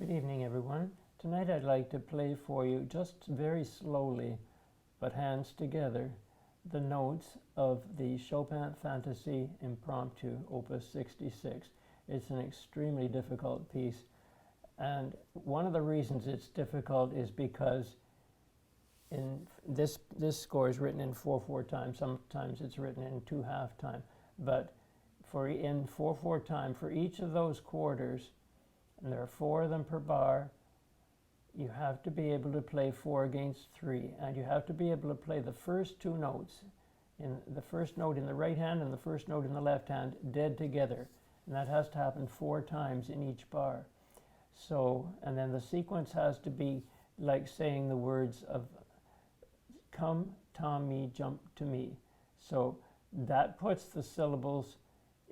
Good evening, everyone. Tonight I'd like to play for you, just very slowly, but hands together, the notes of the Chopin Fantaisie-impromptu Op. 66. It's an extremely difficult piece, and one of the reasons it's difficult is because in this score is written in 4/4 time. Sometimes it's written in 2/2 time, but in 4/4 time, for each of those quarters, and there are 4 of them per bar, you have to be able to play 4 against 3, and you have to be able to play the first 2 notes, in the first note in the right hand and the first note in the left hand, dead together, and that has to happen 4 times in each bar. So, and then the sequence has to be like saying the words of "Come, Tommy, jump to me." So that puts the syllables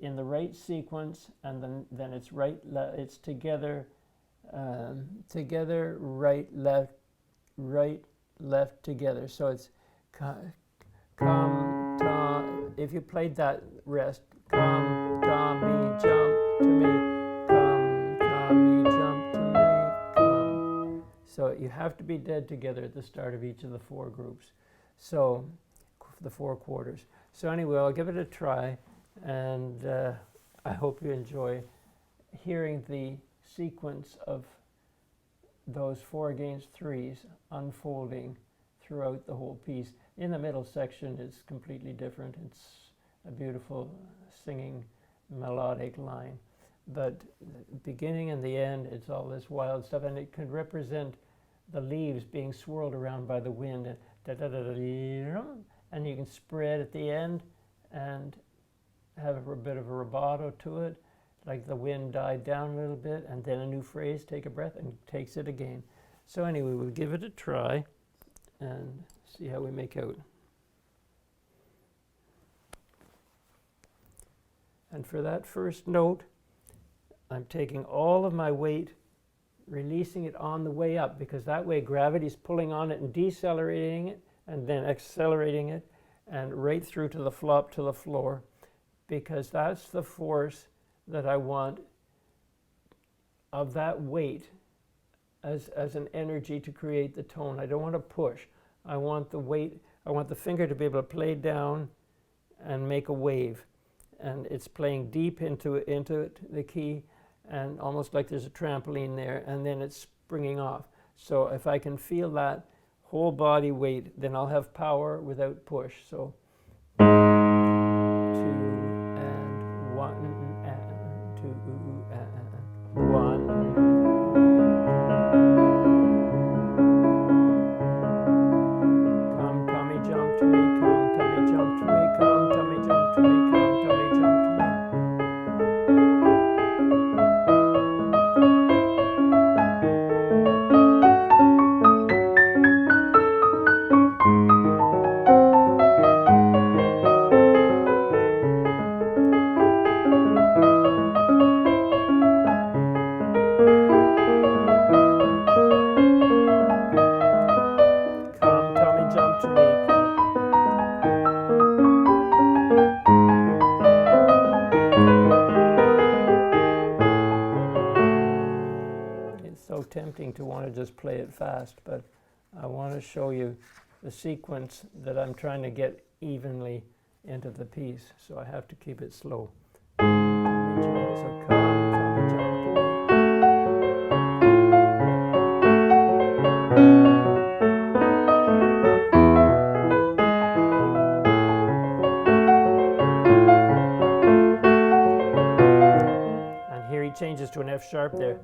in the right sequence, and then it's it's together, together, right, left, together. So it's come, Tom. If you played that rest, come, Tommy, jump to me. Come, Tommy, jump to me. Come. So you have to be dead together at the start of each of the 4 groups. So the 4 quarters. So anyway, I'll give it a try. And I hope you enjoy hearing the sequence of those 4 against 3s unfolding throughout the whole piece. In the middle section, it's completely different. It's a beautiful singing melodic line. But the beginning and the end, it's all this wild stuff, and it could represent the leaves being swirled around by the wind. And you can spread at the end and have a bit of a rubato to it, like the wind died down a little bit, and then a new phrase, take a breath, and takes it again. So anyway, we'll give it a try and see how we make out. And for that first note, I'm taking all of my weight, releasing it on the way up, because that way gravity's pulling on it and decelerating it, and then accelerating it, and right through to the flop to the floor, because that's the force that I want of that weight as an energy to create the tone. I don't want to push. I want the weight, I want the finger to be able to play down and make a wave. And it's playing deep into it, the key, and almost like there's a trampoline there, and then it's springing off. So if I can feel that whole body weight, then I'll have power without push. So 2 and 1 and 2 and 1. Come, Tommy, jump to me. Come, Tommy, jump to me. Come, Tommy, jump to me. Come, Tommy, jump to me. So tempting to want to just play it fast, but I want to show you the sequence that I'm trying to get evenly into the piece, so I have to keep it slow. So come, Tommy, jump to me. And here he changes to an F sharp there.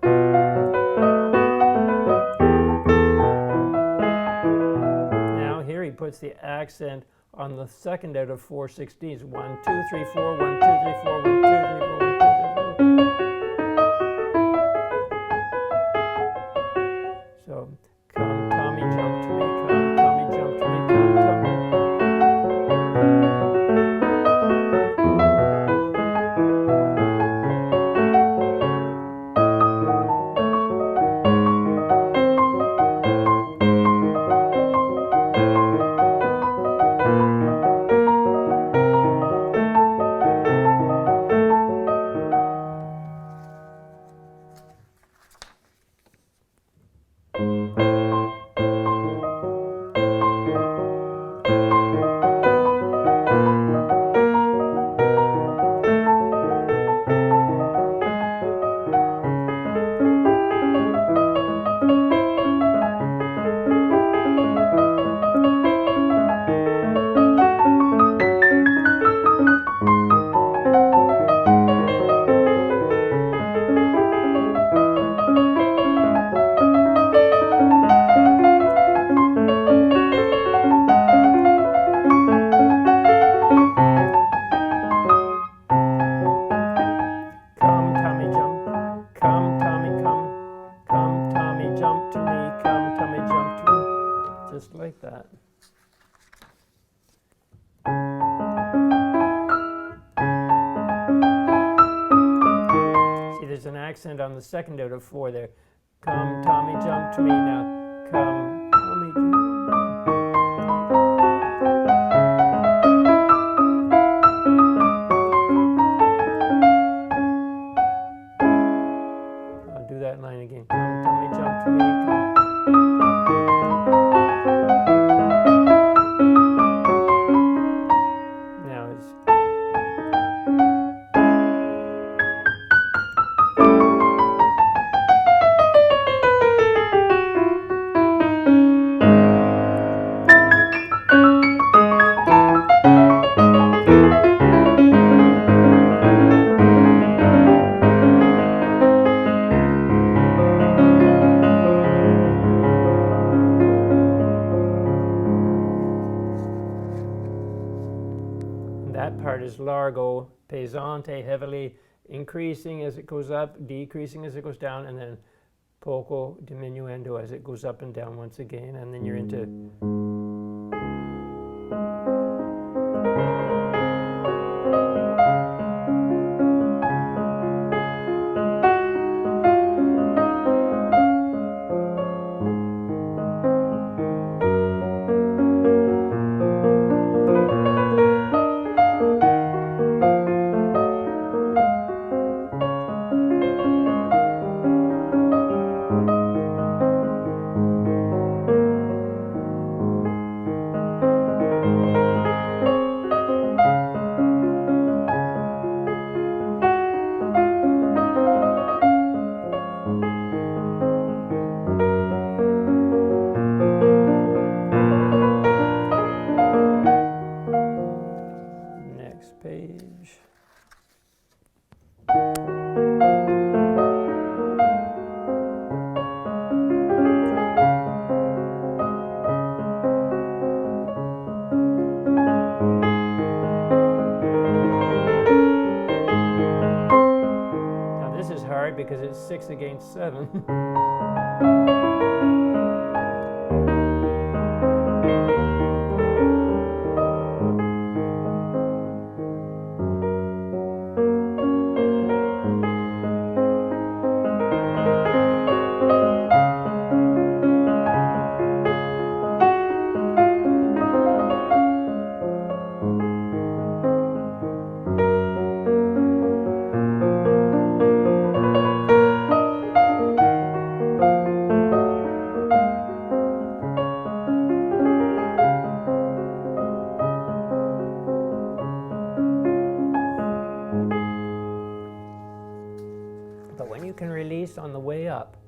He puts the accent on the second out of 4 16s. 1, 2, 3, 4, 1, 2, 3, 4, 1, 2, 3, 4, 1, 2, 3, 4. So, come, Tommy, jump to me. Come, Tommy, jump to me. Come, Tommy. like that. See, there's an accent on the second out of 4 there. Come, Tommy, jump to me now. Come, Tommy, jump. I'll do that line again. Come, Tommy, jump to me. Come. Now it's... That part is largo, pesante, heavily increasing as it goes up, decreasing as it goes down, and then poco diminuendo as it goes up and down once again, and then you're into... Page. Now this is hard because it's 6 against 7. But when you can release on the way up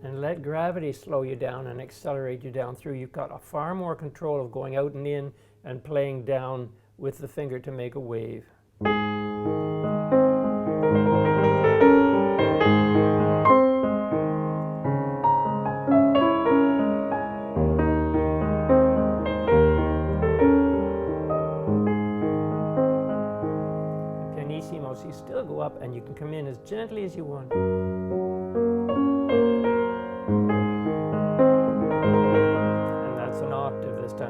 and let gravity slow you down and accelerate you down through, you've got a far more control of going out and in and playing down with the finger to make a wave. Pianissimos, you still go up and you can come in as gently as you want. And that's an octave this time.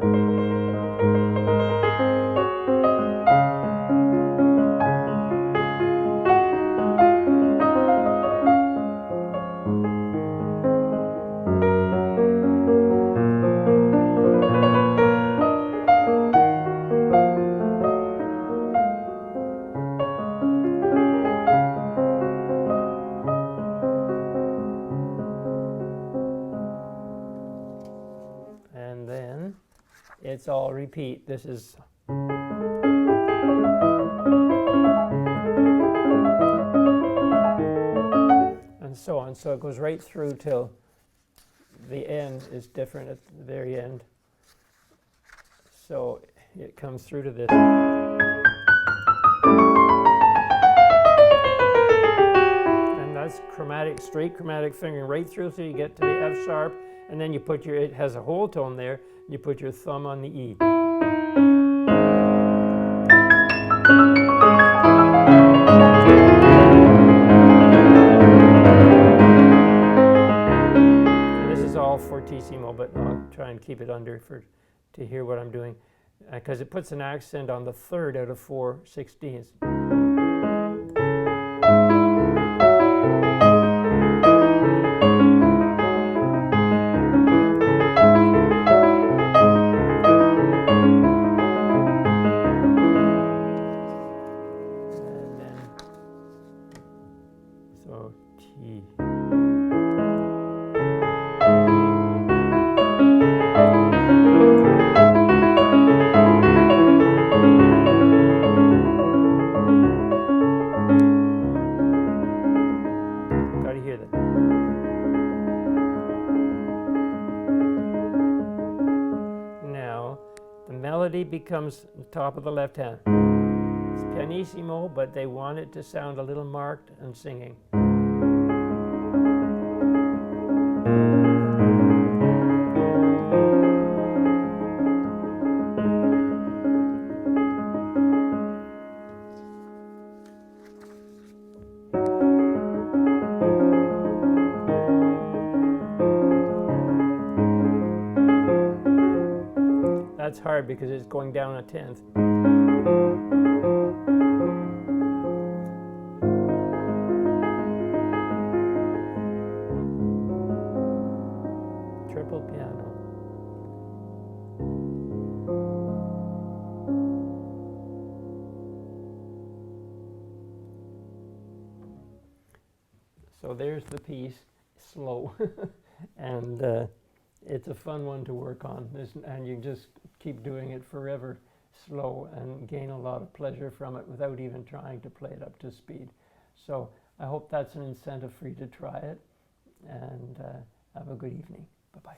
And then it's all repeat. This is and so on. So it goes right through till the end is different at the very end. So it comes through to this. And that's chromatic, straight chromatic fingering right through till you get to the F sharp. And then you put your, it has a whole tone there, you put your thumb on the E. And this is all fortissimo, but I'll try try and keep it under to hear what I'm doing, because it puts an accent on the third out of 4 16ths. And then, so T. Gotta hear that. Now, the melody becomes the top of the left hand. It's pianissimo, but they want it to sound a little marked and singing. That's hard because it's going down a 10th. Triple piano. So there's the piece, slow, and it's a fun one to work on, and you just keep doing it forever, slow, and gain a lot of pleasure from it without even trying to play it up to speed. So I hope that's an incentive for you to try it, and have a good evening. Bye-bye.